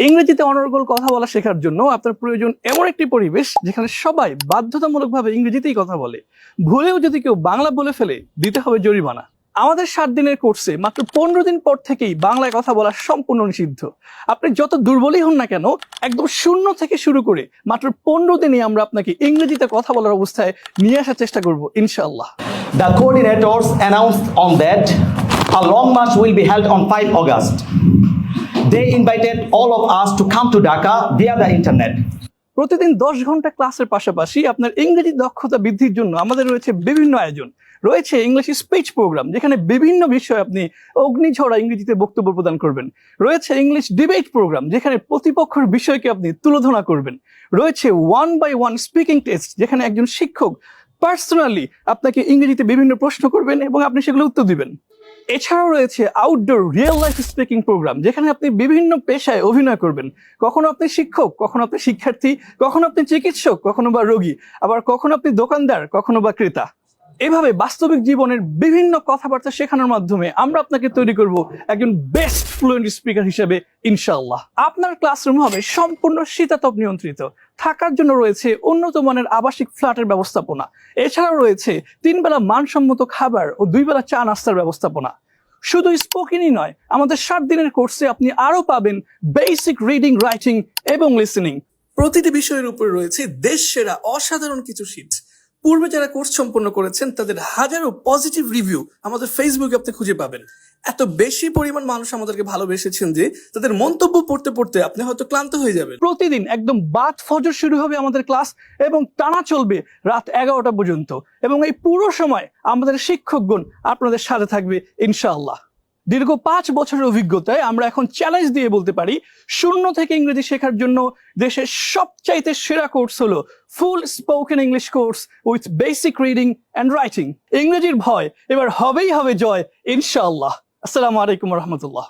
ইংরেজিতে অনর্গল কথা বলা শেখার জন্য আপনার প্রয়োজন এমন একটি পরিবেশ যেখানে সবাই বাধ্যতামূলকভাবে ইংরেজিতেই কথা বলে। ভুলেও যদি কেউ বাংলা বলে ফেলে দিতে হবে জরিমানা। আমাদের 7 দিনের কোর্সে মাত্র 15 দিন পর থেকেই বাংলায় কথা বলা সম্পূর্ণ নিষিদ্ধ। আপনি যত দুর্বলই হন না কেন, একদম শূন্য থেকে শুরু করে মাত্র 15 দিনে আমরা আপনাকে ইংরেজিতে কথা বলার অবস্থায় নিয়ে আসার চেষ্টা করব ইনশাআল্লাহ। The coordinators announced on that a long march will be held on 5 August. They invited all of us to come to Dhaka via the internet. প্রতিদিন 10 ঘন্টা ক্লাসের পাশাপাশি আপনার ইংরেজি দক্ষতা বৃদ্ধির জন্য আমাদের রয়েছে বিভিন্ন আয়োজন। রয়েছে ইংলিশ স্পিচ প্রোগ্রাম, যেখানে বিভিন্ন বিষয়ে আপনি অগ্নিঝরা ইংরেজিতে বক্তব্য প্রদান করবেন। রয়েছে ইংলিশ ডিবেট প্রোগ্রাম, যেখানে প্রতিপক্ষের বিষয়কে আপনি তুলোধনা করবেন। রয়েছে 1 by 1 স্পিকিং টেস্ট, যেখানে একজন শিক্ষক পার্সোনালি আপনাকে ইংরেজিতে বিভিন্ন প্রশ্ন করবেন এবং আপনি সেগুলো উত্তর দিবেন। এছাড়াও রয়েছে outdoor real life speaking program, যেখানে আপনি বিভিন্ন পেশায় অভিনয় করবেন। কখনো আপনি শিক্ষক, কখনো আপনি শিক্ষার্থী, কখনো আপনি চিকিৎসক, কখনো বা রোগী, আবার কখনো আপনি দোকানদার, কখনো বা ক্রেতা। এভাবে বাস্তবিক জীবনের বিভিন্ন কথাবার্তা শেখানোর মাধ্যমে আমরা আপনাকে তৈরি করব একজন বেস্ট ফ্লুয়েন্ট স্পিকার হিসেবে ইনশাআল্লাহ। আপনার ক্লাসরুম হবে সম্পূর্ণ শীতাতপ নিয়ন্ত্রিত। থাকার জন্য রয়েছে উন্নত মানের আবাসিক ফ্ল্যাটের ব্যবস্থাপনা। এছাড়াও রয়েছে 3 বেলা মানসম্মত খাবার ও 2 বেলা চা নাস্তার ব্যবস্থাপনা। শুধু স্পোকেনই নয়, আমাদের 7 দিনের কোর্সে আপনি আরো পাবেন বেসিক রিডিং, রাইটিং এবং লিসেনিং। প্রতিটি বিষয়ের উপর রয়েছে দেশ সেরা অসাধারণ কিছু শীট। পূর্বে যারা কোর্স সম্পন্ন করেছেন তাদের হাজারো পজিটিভ রিভিউ আমাদের ফেসবুকে আপনি খুঁজে পাবেন। এত বেশি পরিমাণ মানুষ আমাদেরকে ভালোবেসেছেন যে তাদের মন্তব্য পড়তে পড়তে আপনি হয়তো ক্লান্ত হয়ে যাবেন। প্রতিদিন একদম বাদ ফজর শুরু হবে আমাদের ক্লাস এবং টানা চলবে রাত 11টা পর্যন্ত, এবং এই পুরো সময় আমাদের শিক্ষকগণ আপনাদের সাথে থাকবে ইনশাআল্লাহ। দীর্ঘ 5 বছরের অভিজ্ঞতায় আমরা এখন চ্যালেঞ্জ দিয়ে বলতে পারি, শূন্য থেকে ইংরেজি শেখার জন্য দেশের সবচাইতে সেরা কোর্স হলো full spoken English course with basic reading and writing. ইংরেজির ভয় এবার হবেই হবে জয় ইনশাআল্লাহ। আসসালামু আলাইকুম রহমতুল্লাহ।